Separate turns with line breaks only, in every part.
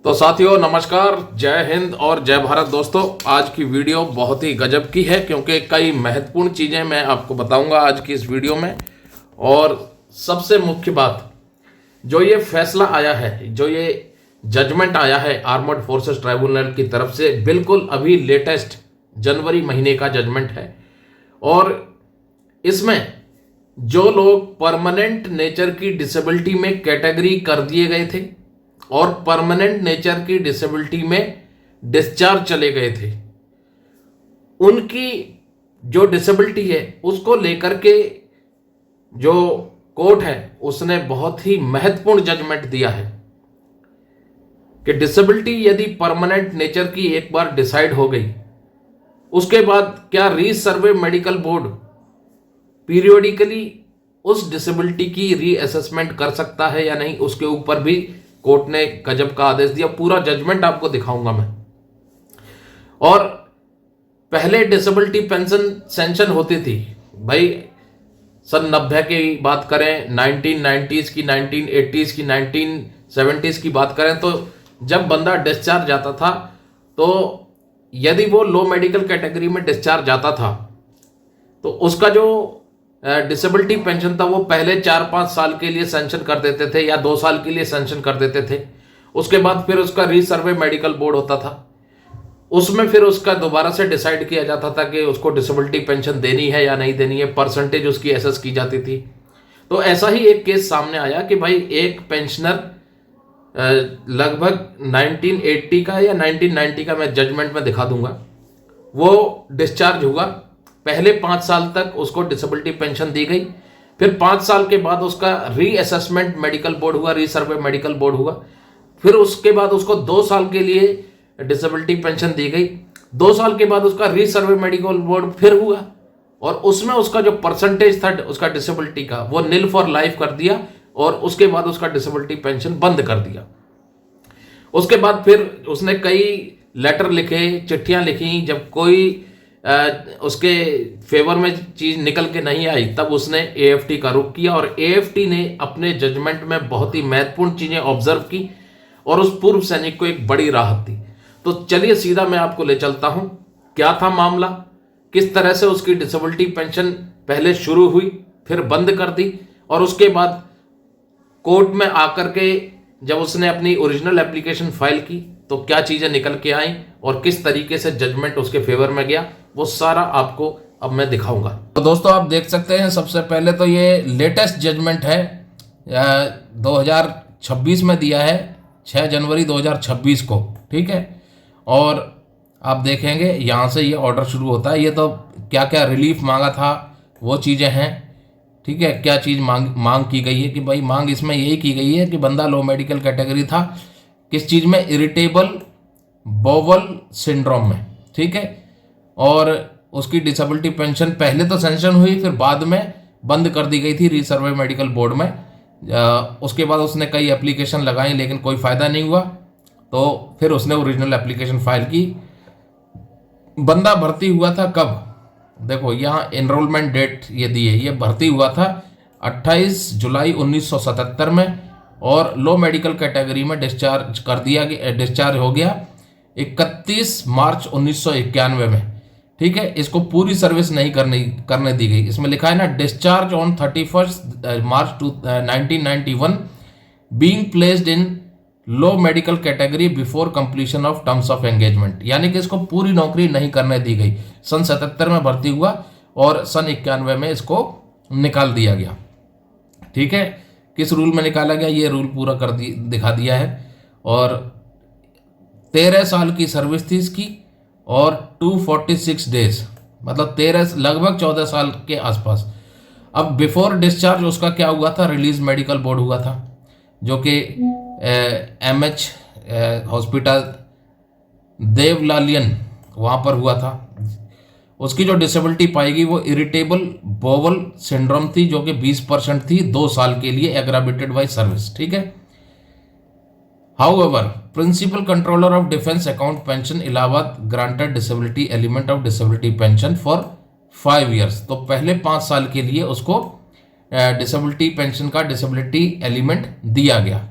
तो साथियों नमस्कार, जय हिंद और जय भारत। दोस्तों आज की वीडियो बहुत ही गजब की है क्योंकि कई महत्वपूर्ण चीज़ें मैं आपको बताऊंगा आज की इस वीडियो में। और सबसे मुख्य बात, जो ये फैसला आया है, जो ये जजमेंट आया है आर्मर्ड फोर्सेस ट्राइब्यूनल की तरफ से, बिल्कुल अभी लेटेस्ट जनवरी महीने का जजमेंट है। और इसमें जो लोग परमानेंट नेचर की डिसेबिलिटी में कैटेगरी कर दिए गए थे और परमानेंट नेचर की डिसेबिलिटी में डिस्चार्ज चले गए थे, उनकी जो डिसेबिलिटी है उसको लेकर के जो कोर्ट है उसने बहुत ही महत्वपूर्ण जजमेंट दिया है कि डिसेबिलिटी यदि परमानेंट नेचर की एक बार डिसाइड हो गई, उसके बाद क्या रीसर्वे मेडिकल बोर्ड पीरियोडिकली उस डिसेबिलिटी की रीअसेसमेंट कर सकता है या नहीं, उसके ऊपर भी कोर्ट ने गजब का आदेश दिया। पूरा जजमेंट आपको दिखाऊंगा मैं। और पहले डिसेबिलिटी पेंशन सैंक्शन होती थी भाई, सन 90 की बात करें, 1990s की, 1980s की, 1970s की बात करें, तो जब बंदा डिस्चार्ज जाता था तो यदि वो लो मेडिकल कैटेगरी में डिस्चार्ज जाता था तो उसका जो डिसेबिलिटी पेंशन था वो पहले 4-5 साल के लिए सैंक्शन कर देते थे या 2 साल के लिए सैंक्शन कर देते थे। उसके बाद फिर उसका रीसर्वे मेडिकल बोर्ड होता था, उसमें फिर उसका दोबारा से डिसाइड किया जाता था कि उसको डिसेबिलिटी पेंशन देनी है या नहीं देनी है, परसेंटेज उसकी एसेस की जाती थी। तो ऐसा ही एक केस सामने आया कि भाई एक पेंशनर लगभग 1980 का या 1990 का, मैं जजमेंट में दिखा दूंगा, वो डिस्चार्ज हुआ। पहले 5 साल तक उसको डिसेबिलिटी पेंशन दी गई, फिर 5 साल के बाद उसका रीअसेसमेंट मेडिकल बोर्ड हुआ, रीसर्वे मेडिकल बोर्ड हुआ, फिर उसके बाद उसको 2 साल के लिए डिसेबिलिटी पेंशन दी गई, 2 साल के बाद उसका रीसर्वे मेडिकल बोर्ड फिर हुआ और उसमें उसका जो परसेंटेज था उसका डिसेबिलिटी का वो निल फॉर लाइफ कर दिया और उसके बाद उसका डिसेबिलिटी पेंशन बंद कर दिया। उसके बाद फिर उसने कई लेटर लिखे, चिट्ठियां लिखी, जब कोई उसके फेवर में चीज निकल के नहीं आई तब उसने एएफटी का रुख किया और एएफटी ने अपने जजमेंट में बहुत ही महत्वपूर्ण चीजें ऑब्जर्व की और उस पूर्व सैनिक को एक बड़ी राहत दी। तो चलिए सीधा मैं आपको ले चलता हूं, क्या था मामला, किस तरह से उसकी डिसेबिलिटी पेंशन पहले शुरू हुई फिर बंद कर दी और उसके बाद कोर्ट में आकर के जब उसने अपनी ओरिजिनल एप्लीकेशन फाइल की तो क्या चीजें निकल के आई और किस तरीके से जजमेंट उसके फेवर में गया, वो सारा आपको अब मैं दिखाऊंगा। तो दोस्तों आप देख सकते हैं, सबसे पहले तो ये लेटेस्ट जजमेंट है, 2026 में दिया है, 6 जनवरी 2026 को, ठीक है। और आप देखेंगे यहाँ से ये ऑर्डर शुरू होता है। ये तो क्या क्या रिलीफ मांगा था वो चीज़ें हैं, ठीक है। क्या चीज़ मांग की गई है कि भाई मांग इसमें यही की गई है कि बंदा लो मेडिकल कैटेगरी था, किस चीज़ में, इरिटेबल बोवल सिंड्रोम में, ठीक है। और उसकी डिसेबिलिटी पेंशन पहले तो सैंक्शन हुई फिर बाद में बंद कर दी गई थी रीसर्वे मेडिकल बोर्ड में। उसके बाद उसने कई एप्लीकेशन लगाई लेकिन कोई फ़ायदा नहीं हुआ, तो फिर उसने ओरिजिनल एप्लीकेशन फाइल की। बंदा भर्ती हुआ था कब, देखो यहाँ एनरोलमेंट डेट ये दी है, ये भर्ती हुआ था 28 जुलाई 1977 में और लो मेडिकल कैटेगरी में डिस्चार्ज कर दिया गया, डिस्चार्ज हो गया 31 मार्च 1991 में, ठीक है। इसको पूरी सर्विस नहीं करने दी गई। इसमें लिखा है ना, discharge on 31 March 1991 being placed in low medical category before completion of terms of engagement, यानी कि इसको पूरी नौकरी नहीं करने दी गई। सन 77 में भर्ती हुआ और सन 91 में इसको निकाल दिया गया, ठीक है। किस रूल में निकाला गया ये रूल पूरा दिखा दिया है। और 13 साल की सर्विस थी इसकी और 246 डेज, मतलब 13 लगभग 14 साल के आसपास। अब बिफोर डिस्चार्ज उसका क्या हुआ था, रिलीज मेडिकल बोर्ड हुआ था जो कि एमएच हॉस्पिटल देवलालियन वहाँ पर हुआ था। उसकी जो डिसेबिलिटी पाएगी वो इरिटेबल बोवल सिंड्रोम थी जो कि 20% थी 2 साल के लिए, एग्रावेटेड बाय सर्विस, ठीक है। However principal controller of defence account pension Allahabad granted disability element of disability pension for 5 years, तो पहले 5 साल के लिए उसको डिसेबिलिटी पेंशन का डिसेबिलिटी एलिमेंट दिया गया,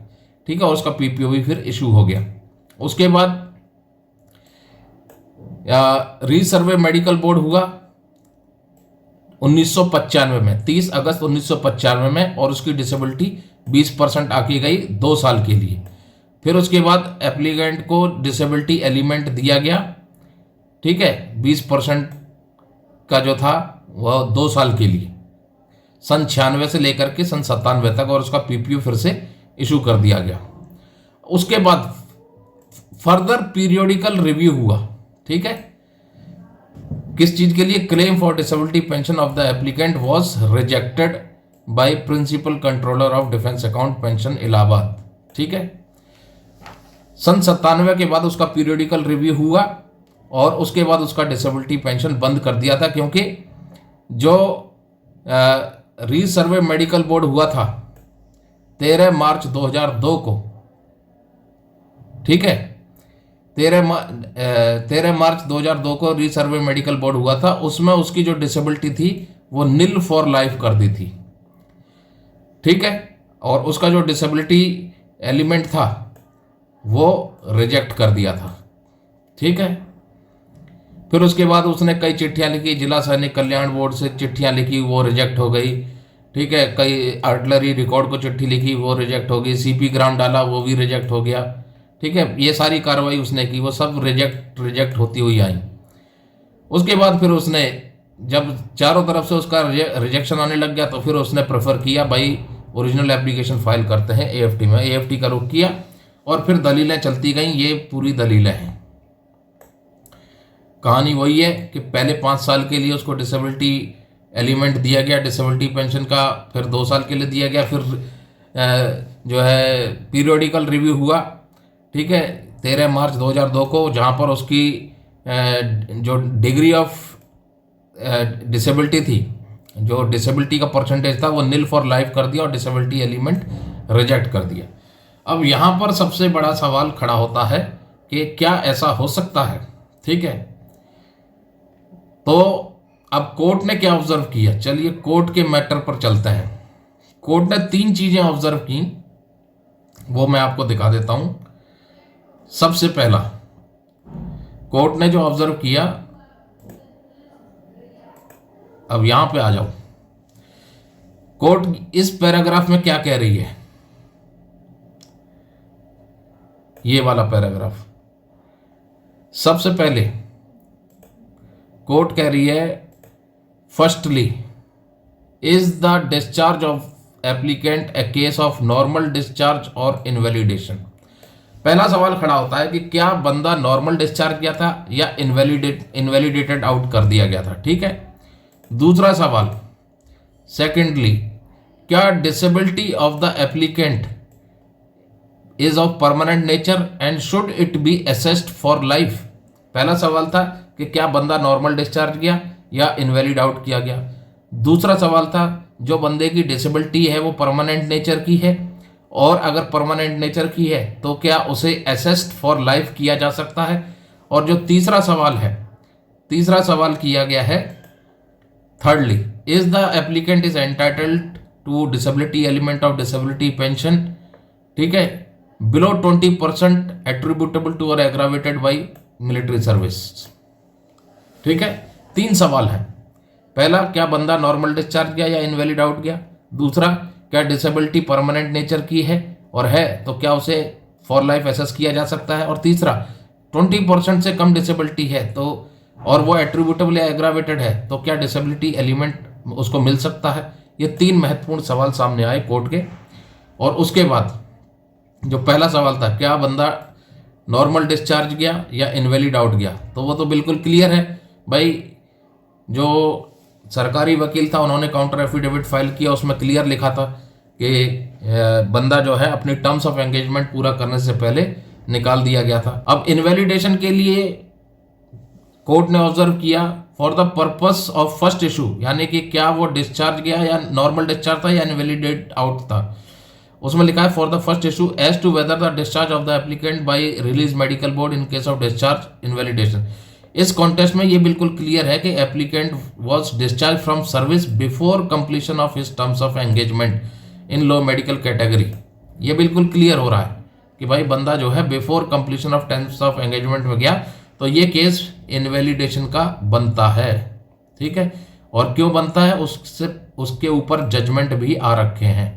ठीक है, और उसका पीपीओ भी फिर इशू हो गया। उसके बाद रीसर्वे मेडिकल बोर्ड हुआ 1995 में, 30 अगस्त 1995 में, और उसकी डिसेबिलिटी 20% आकी गई 2 साल के लिए। फिर उसके बाद एप्लीकेंट को डिसेबिलिटी एलिमेंट दिया गया, ठीक है, 20% का जो था वह 2 साल के लिए, सन 96 से लेकर के सन 97 तक, और उसका पीपीयू फिर से इशू कर दिया गया। उसके बाद फर्दर पीरियोडिकल रिव्यू हुआ, ठीक है, किस चीज के लिए? Claim for disability pension of the applicant was rejected by principal controller of defence account pension Allahabad, ठीक है। सन 97 के बाद उसका पीरियोडिकल रिव्यू हुआ और उसके बाद उसका डिसेबिलिटी पेंशन बंद कर दिया था, क्योंकि जो रीसर्वे मेडिकल बोर्ड हुआ था 13 मार्च 2002 को, ठीक है, 13 मार्च 2002 को रीसर्वे मेडिकल बोर्ड हुआ था। उसमें उसकी जो डिसेबिलिटी थी वो निल फॉर लाइफ कर दी थी, ठीक है, और उसका जो डिसेबिलिटी एलिमेंट था वो रिजेक्ट कर दिया था, ठीक है। फिर उसके बाद उसने कई चिट्ठियां लिखी, जिला सैनिक कल्याण बोर्ड से चिट्ठियां लिखी, वो रिजेक्ट हो गई, ठीक है। कई आर्टिलरी रिकॉर्ड को चिट्ठी लिखी, वो रिजेक्ट हो गई। सीपी ग्राम डाला, वो भी रिजेक्ट हो गया, ठीक है। ये सारी कार्रवाई उसने की, वो सब रिजेक्ट होती हुई आई। उसके बाद फिर उसने जब चारों तरफ से उसका रिजेक्शन आने लग गया तो फिर उसने प्रेफर किया भाई ओरिजिनल एप्लीकेशन फाइल करते हैं एएफटी में। एएफटी का रुख किया और फिर दलीलें चलती गई। ये पूरी दलीलें हैं। कहानी वही है कि पहले 5 साल के लिए उसको डिसेबिलिटी एलिमेंट दिया गया डिसेबिलिटी पेंशन का, फिर 2 साल के लिए दिया गया, फिर जो है पीरियोडिकल रिव्यू हुआ, ठीक है, 13 मार्च 2002 को, जहाँ पर उसकी जो डिग्री ऑफ डिसेबिलिटी थी, जो डिसेबिलिटी का परसेंटेज था वो निल फॉर लाइफ कर दिया और डिसेबिलिटी एलिमेंट रिजेक्ट कर दिया। अब यहाँ पर सबसे बड़ा सवाल खड़ा होता है कि क्या ऐसा हो सकता है, ठीक है। तो अब कोर्ट ने क्या ऑब्जर्व किया, चलिए कोर्ट के मैटर पर चलते हैं। कोर्ट ने 3 चीजें ऑब्जर्व की, वो मैं आपको दिखा देता हूं। सबसे पहला कोर्ट ने जो ऑब्जर्व किया, अब यहां पे आ जाओ, कोर्ट इस पैराग्राफ में क्या कह रही है, ये वाला पैराग्राफ। सबसे पहले कोर्ट कह रही है, firstly is the discharge of applicant A case of normal discharge और इनवैलिडेशन। पहला सवाल खड़ा होता है कि क्या बंदा नॉर्मल डिस्चार्ज किया था या इनवैलिडेटेड आउट कर दिया गया था, ठीक है। दूसरा सवाल, सेकेंडली, क्या disability of the applicant is of permanent nature and should it be assessed for life. पहला सवाल था कि क्या बंदा नॉर्मल डिस्चार्ज किया या इनवैलिड आउट किया गया। दूसरा सवाल था जो बंदे की डिसेबिलिटी है वो परमानेंट नेचर की है, और अगर परमानेंट नेचर की है तो क्या उसे असेस्ड फॉर लाइफ किया जा सकता है। और जो तीसरा सवाल है, तीसरा सवाल किया गया है, thirdly, is the applicant is entitled to disability element of disability pension, ठीक है, बिलो 20% एट्रीब्यूटेबल टू और एग्रावेटेड बाई मिलिट्री सर्विस, ठीक है। 3 सवाल हैं। पहला, क्या बंदा नॉर्मल डिस्चार्ज किया या इनवैलिड आउट गया। दूसरा, क्या डिसेबिलिटी परमानेंट नेचर की है, और है तो क्या उसे फॉर लाइफ एसेस किया जा सकता है। और तीसरा, 20% से कम डिसेबिलिटी है तो, और वो एट्रीब्यूटेबल या एग्रावेटेड है, तो क्या डिसेबिलिटी एलिमेंट उसको मिल सकता है। ये 3 महत्वपूर्ण सवाल सामने आए कोर्ट के। और उसके बाद जो पहला सवाल था, क्या बंदा नॉर्मल डिस्चार्ज गया या इनवैलिड आउट गया, तो वो तो बिल्कुल क्लियर है भाई। जो सरकारी वकील था उन्होंने काउंटर एफिडेविट फाइल किया, उसमें क्लियर लिखा था कि बंदा जो है अपनी टर्म्स ऑफ एंगेजमेंट पूरा करने से पहले निकाल दिया गया था। अब इनवैलिडेशन के लिए कोर्ट ने ऑब्जर्व किया for the purpose of first issue, यानी कि क्या वो डिस्चार्ज गया या नॉर्मल डिस्चार्ज था या इनवैलिडेट आउट था। उसमें लिखा है for the first issue as to whether the discharge of the applicant by release medical board in case of discharge invalidation. इस कॉन्टेस्ट में ये बिल्कुल क्लियर है कि applicant was discharge from service before completion of his terms of engagement in low medical category. ये बिल्कुल clear हो रहा है, कि भाई बंदा जो है before completion of terms of engagement में गया तो ये केस इनवैलिडेशन का बनता है। ठीक है, और क्यों बनता है उससे उसके ऊपर जजमेंट भी आ रखे हैं।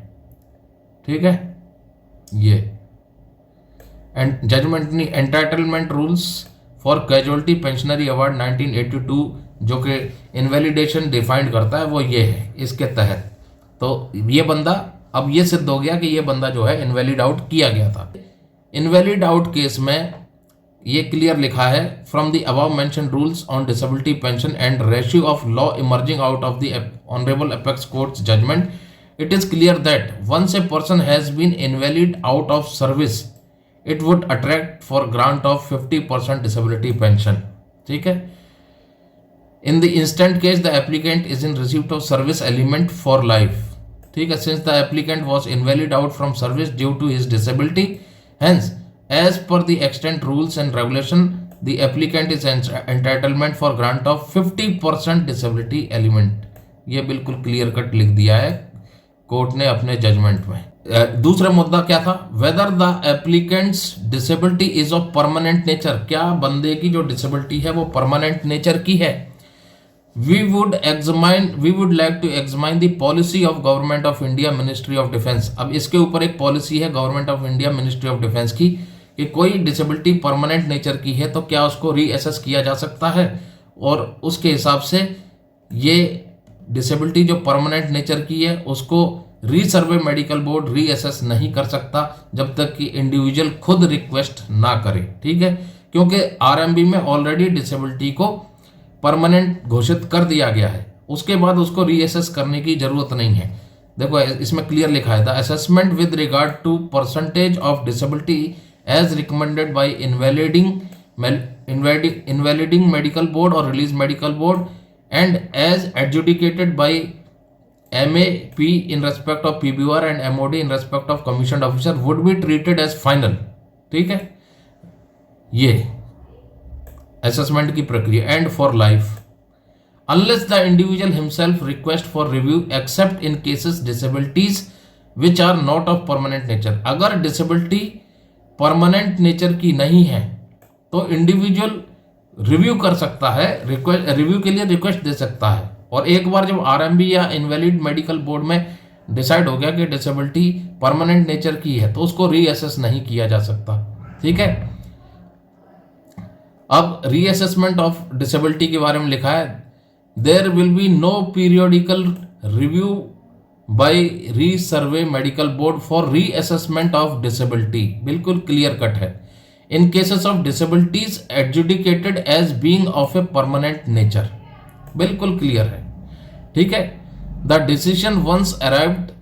ठीक है, ये एंड जजमेंट नहीं, entitlement rules for casualty pensionary award 1982 जो कि इनवैलिडेशन डिफाइंड करता है वो ये है इसके तहत। तो ये बंदा अब ये सिद्ध हो गया कि ये बंदा जो है इनवैलिड आउट किया गया था। इनवैलिड आउट केस में ये क्लियर लिखा है, from the above mention rules on disability pension and ratio of law emerging out of the honourable apex courts judgment, it is clear that once a person has been invalid out of service, it would attract for grant of 50% disability pension. ठीक है, in the instant case the applicant is in receipt of service element for life. ठीक है, since the applicant was invalid out from service due to his disability, hence as per the extant rules and regulation the applicant is entitlement for grant of 50% disability element. ये बिल्कुल clear cut लिख दिया है court ने अपने judgement में। दूसरा मुद्दा क्या था, whether the applicant's disability is of permanent nature, क्या बंदे की जो डिसेबिलिटी है वो परमानेंट नेचर की है। We would like to examine the policy of government of India ministry of defence. अब इसके ऊपर एक पॉलिसी है government of India ministry of defence की कि कोई डिसेबिलिटी परमानेंट नेचर की है तो क्या उसको रीअसेस किया जा सकता है, और उसके हिसाब से ये डिसेबिलिटी जो परमानेंट नेचर की है उसको रीसर्वे मेडिकल बोर्ड रीअसेस नहीं कर सकता जब तक कि इंडिविजुअल खुद रिक्वेस्ट ना करे। ठीक है, क्योंकि आरएमबी में ऑलरेडी डिसेबिलिटी को परमानेंट घोषित कर दिया गया है, उसके बाद उसको रीअसेस करने की जरूरत नहीं है। देखो इसमें क्लियर लिखा है, the assessment with regard to percentage of disability as recommended by invaliding medical board और release medical board and as adjudicated by MAP in respect of PBR and MOD in respect of commissioned officer would be treated as final. ठीक है, ये assessment की प्रक्रिया and for life unless the individual himself request for review except in cases disabilities which are not of permanent nature. अगर disability permanent nature की नहीं है तो इंडिविजुअल रिव्यू कर सकता है, रिव्यू के लिए रिक्वेस्ट दे सकता है, और एक बार जब आरएमबी या इनवैलिड मेडिकल बोर्ड में डिसाइड हो गया कि डिसेबिलिटी परमानेंट नेचर की है तो उसको रीअसेस नहीं किया जा सकता। ठीक है, अब रीअसेसमेंट ऑफ डिसेबिलिटी के बारे में लिखा है, there will be no periodical review by resurvey medical board for reassessment of disability. बिल्कुल क्लियर कट है, in cases of disabilities adjudicated as being of a permanent nature। बिल्कुल क्लियर है। ठीक है, the decision once arrived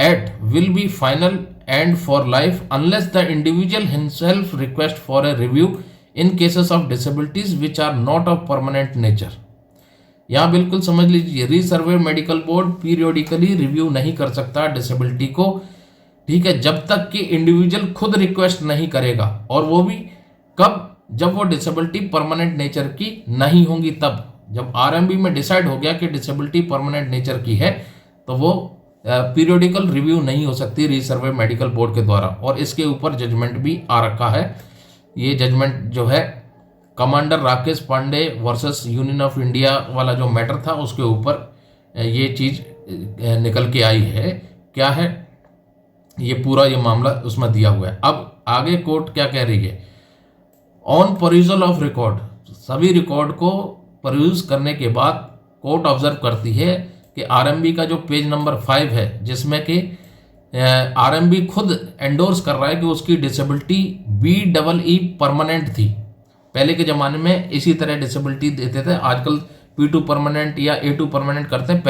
at will be final and for life unless the individual himself request for a review in cases of disabilities which are not of permanent nature। यहां बिल्कुल समझ लीजिए, रीसर्वे medical board periodically review नहीं कर सकता disability को। ठीक है, जब तक कि इंडिविजुअल खुद रिक्वेस्ट नहीं करेगा, और वो भी कब, जब वो डिसेबिलिटी परमानेंट नेचर की नहीं होंगी। तब जब आरएमबी में डिसाइड हो गया कि डिसेबिलिटी परमानेंट नेचर की है तो वो पीरियोडिकल रिव्यू नहीं हो सकती रीसर्वे मेडिकल बोर्ड के द्वारा, और इसके ऊपर जजमेंट भी आ रखा है। ये जजमेंट जो है commander Rakesh Pande versus union of India वाला जो मैटर था उसके ऊपर ये चीज निकल के आई है। क्या है ये पूरा ये मामला उसमें दिया हुआ है। अब आगे कोर्ट क्या कह रही है, ऑन परयूजल ऑफ रिकॉर्ड, सभी रिकॉर्ड को परयूज करने के बाद कोर्ट ऑब्जर्व करती है कि आरएमबी का जो पेज नंबर 5 है जिसमें कि आरएमबी खुद एंडोर्स कर रहा है कि उसकी डिसेबिलिटी BEE परमानेंट थी। पहले के ज़माने में इसी तरह डिसेबिलिटी देते थे, आजकल P2 परमानेंट या A2 परमानेंट करते हैं,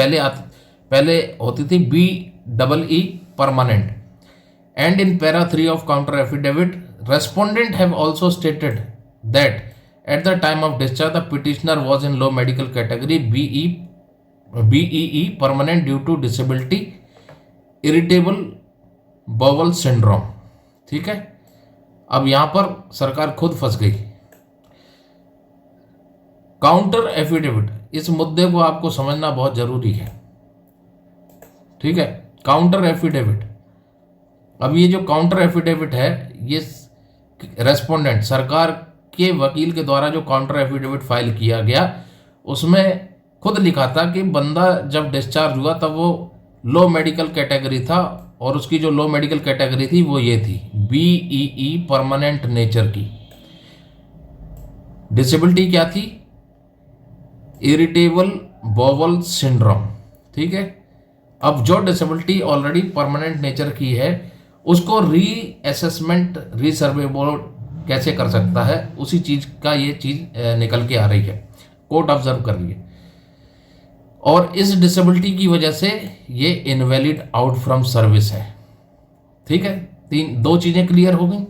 पहले होती थी BEE permanent. And in para 3 of counter affidavit, respondent have also stated that at the time of discharge the petitioner was in low medical category BEE permanent due to disability irritable bowel syndrome। ठीक है, अब यहां पर सरकार खुद फंस गई। Counter affidavit, इस मुद्दे को आपको समझना बहुत जरूरी है। ठीक है, काउंटर एफिडेविट अब ये जो काउंटर एफिडेविट है, ये रेस्पोंडेंट सरकार के वकील के द्वारा जो काउंटर एफिडेविट फाइल किया गया, उसमें खुद लिखा था कि बंदा जब डिस्चार्ज हुआ तब वो लो मेडिकल कैटेगरी था, और उसकी जो लो मेडिकल कैटेगरी थी वो ये थी BEE, परमानेंट नेचर की। डिसेबिलिटी क्या थी? Irritable bowel syndrome. ठीक है। अब जो डिसेबिलिटी ऑलरेडी परमानेंट नेचर की है, उसको रीअसेसमेंट रीसर्वे बोर्ड कैसे कर सकता है, उसी चीज का ये चीज निकल के आ रही है, कोर्ट ऑब्जर्व कर रही है। और इस डिसेबिलिटी की वजह से ये इनवैलिड आउट फ्रॉम सर्विस है। ठीक है, दो चीजें क्लियर हो गई।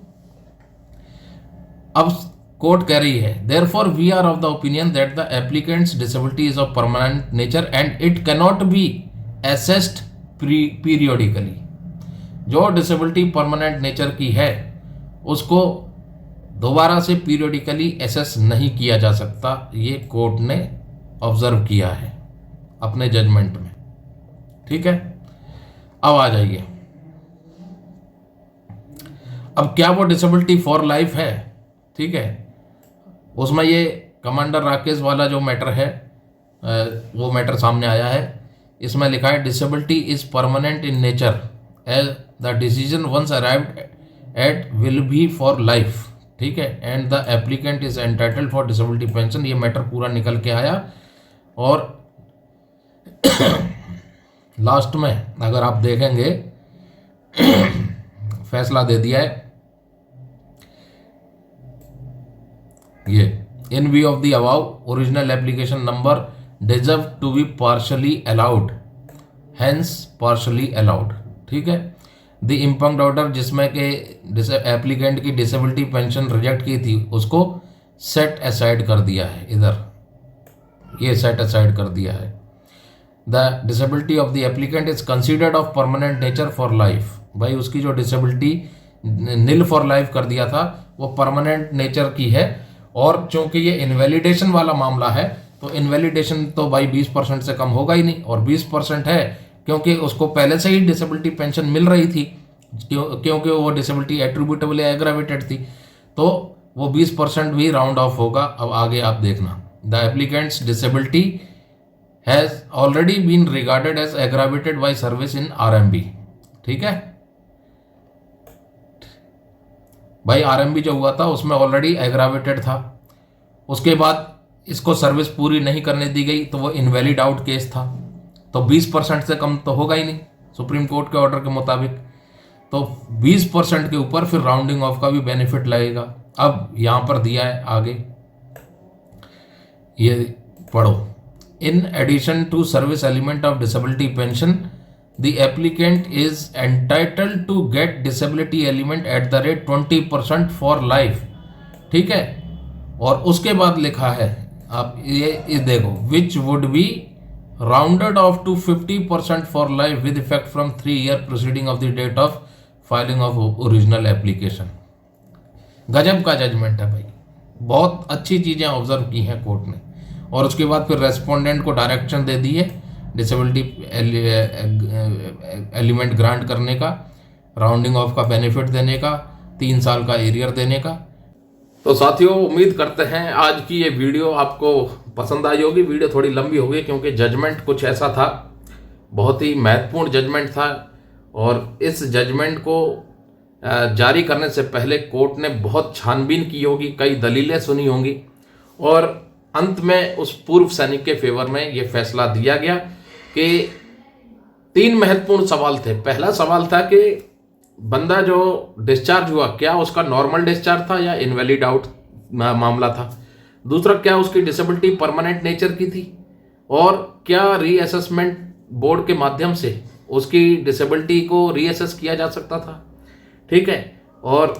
अब कोर्ट कह रही है, therefore we are of the opinion that the applicant's disability is of permanent nature and it cannot be assessed periodically. जो डिसेबिलिटी परमानेंट नेचर की है, उसको दोबारा से पीरियोडिकली असेस नहीं किया जा सकता, ये कोर्ट ने ऑब्जर्व किया है अपने जजमेंट में। ठीक है, अब आ जाइए, अब क्या वो डिसेबिलिटी फॉर लाइफ है? ठीक है, उसमें ये कमांडर राकेश वाला जो मैटर है, वो मैटर सामने आया है। इसमें लिखा है disability is permanent in nature as the decision once arrived at will be for life. ठीक है, and the applicant is entitled for disability pension. ये मैटर पूरा निकल के आया, और लास्ट में अगर आप देखेंगे फैसला दे दिया है ये, in view of the above original application number deserve to be partially allowed, hence partially allowed. ठीक है, द इम्पंक्ड ऑर्डर जिसमें के एप्लीकेंट की डिसेबिलिटी पेंशन रिजेक्ट की थी, उसको सेट असाइड कर दिया है। इधर ये सेट असाइड कर दिया है। The disability of the applicant is considered of permanent nature for life. भाई उसकी जो डिसेबिलिटी नील फॉर लाइफ कर दिया था, वो परमानेंट नेचर की है। और चूंकि ये इनवैलिडेशन वाला मामला है, तो इनवैलिडेशन तो भाई 20% से कम होगा ही नहीं, और 20% है क्योंकि उसको पहले से ही डिसेबिलिटी पेंशन मिल रही थी, क्योंकि वो डिसेबिलिटी एट्रीब्यूटेबल या एग्रावेटेड थी, तो वो 20% भी राउंड ऑफ होगा। अब आगे आप देखना, the applicant's disability has already been regarded as aggravated by service in RMB। ठीक है भाई, RMB जो हुआ था उसमें ऑलरेडी एग्रावेटेड था, उसके बाद इसको सर्विस पूरी नहीं करने दी गई, तो वो इनवैलिड आउट केस था, तो 20% से कम तो होगा ही नहीं सुप्रीम कोर्ट के ऑर्डर के मुताबिक। तो 20% के ऊपर फिर राउंडिंग ऑफ का भी बेनिफिट लगेगा। अब यहां पर दिया है आगे, ये पढ़ो, in addition to service element of disability pension the applicant is entitled to get disability element at the rate 20% for life। ठीक है, और उसके बाद लिखा है, आप ये देखो, which would be rounded off to 50% for life with effect from 3 year proceeding of the date of filing of original application। गजब का जजमेंट है भाई, बहुत अच्छी चीजें ऑब्जर्व की हैं कोर्ट ने। और उसके बाद फिर रेस्पोंडेंट को डायरेक्शन दे दी है डिसेबिलिटी एलिमेंट ग्रांट करने का, राउंडिंग ऑफ का बेनिफिट देने का, 3 साल का एरियर देने का। तो साथियों, उम्मीद करते हैं आज की ये वीडियो आपको पसंद आई होगी। वीडियो थोड़ी लंबी हो गई क्योंकि जजमेंट कुछ ऐसा था, बहुत ही महत्वपूर्ण जजमेंट था, और इस जजमेंट को जारी करने से पहले कोर्ट ने बहुत छानबीन की होगी, कई दलीलें सुनी होंगी, और अंत में उस पूर्व सैनिक के फेवर में ये फैसला दिया गया कि 3 महत्वपूर्ण सवाल थे। पहला सवाल था कि बंदा जो डिस्चार्ज हुआ, क्या उसका नॉर्मल डिस्चार्ज था या इनवैलिड आउट मामला था। दूसरा, क्या उसकी डिसेबिलिटी परमानेंट नेचर की थी, और क्या रीअसेसमेंट बोर्ड के माध्यम से उसकी डिसेबिलिटी को रीअसेस किया जा सकता था। ठीक है, और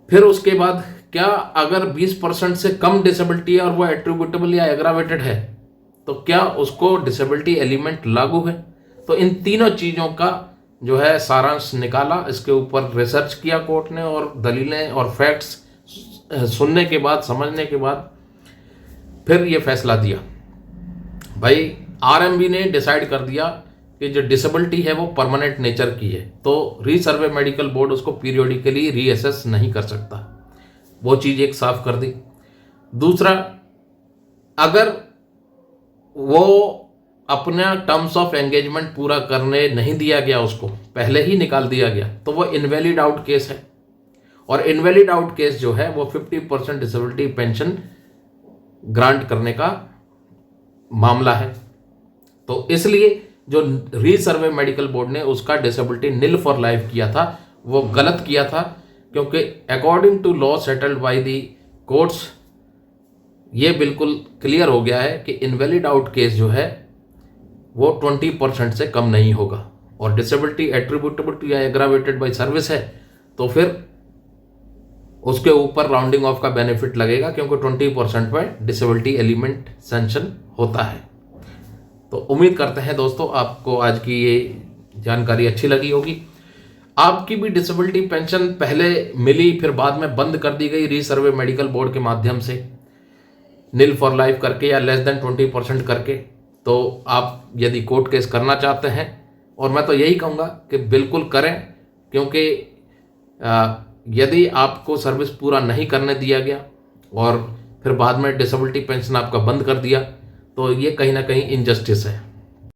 फिर उसके बाद क्या अगर 20% से कम डिसेबिलिटी है और वो एट्रीब्यूटेबल या एग्रावेटेड है, तो क्या उसको डिसेबिलिटी एलिमेंट लागू है। तो इन तीनों चीज़ों का जो है सारांश निकाला, इसके ऊपर रिसर्च किया कोर्ट ने, और दलीलें और फैक्ट्स सुनने के बाद, समझने के बाद फिर ये फैसला दिया। भाई RMB ने डिसाइड कर दिया कि जो डिसेबिलिटी है वो परमानेंट नेचर की है, तो रीसर्वे मेडिकल बोर्ड उसको पीरियोडिकली रीअसेस नहीं कर सकता। वो चीज़ एक साफ कर दी। दूसरा, अगर वो अपना टर्म्स ऑफ एंगेजमेंट पूरा करने नहीं दिया गया, उसको पहले ही निकाल दिया गया, तो वो इनवैलिड आउट केस है। और इनवैलिड आउट केस जो है वो 50% डिसेबिलिटी पेंशन ग्रांट करने का मामला है। तो इसलिए जो रीसर्वे मेडिकल बोर्ड ने उसका डिसेबिलिटी निल फॉर लाइफ किया था, वो गलत किया था, क्योंकि according to law settled by the courts ये बिल्कुल क्लियर हो गया है कि इनवैलिड आउट केस जो है वो 20% से कम नहीं होगा। और डिसेबिलिटी एट्रीब्यूटेबल टू या एग्रावेटेड बाय सर्विस है तो फिर उसके ऊपर राउंडिंग ऑफ का बेनिफिट लगेगा, क्योंकि 20% में डिसेबिलिटी एलिमेंट सैंक्शन होता है। तो उम्मीद करते हैं दोस्तों आपको आज की ये जानकारी अच्छी लगी होगी। आपकी भी डिसेबिलिटी पेंशन पहले मिली, फिर बाद में बंद कर दी गई रीसर्वे मेडिकल बोर्ड के माध्यम से, निल फॉर लाइफ करके या लेस देन 20% करके, तो आप यदि कोर्ट केस करना चाहते हैं, और मैं तो यही कहूँगा कि बिल्कुल करें, क्योंकि यदि आपको सर्विस पूरा नहीं करने दिया गया और फिर बाद में डिसेबिलिटी पेंशन आपका बंद कर दिया, तो ये कहीं ना कहीं इनजस्टिस है।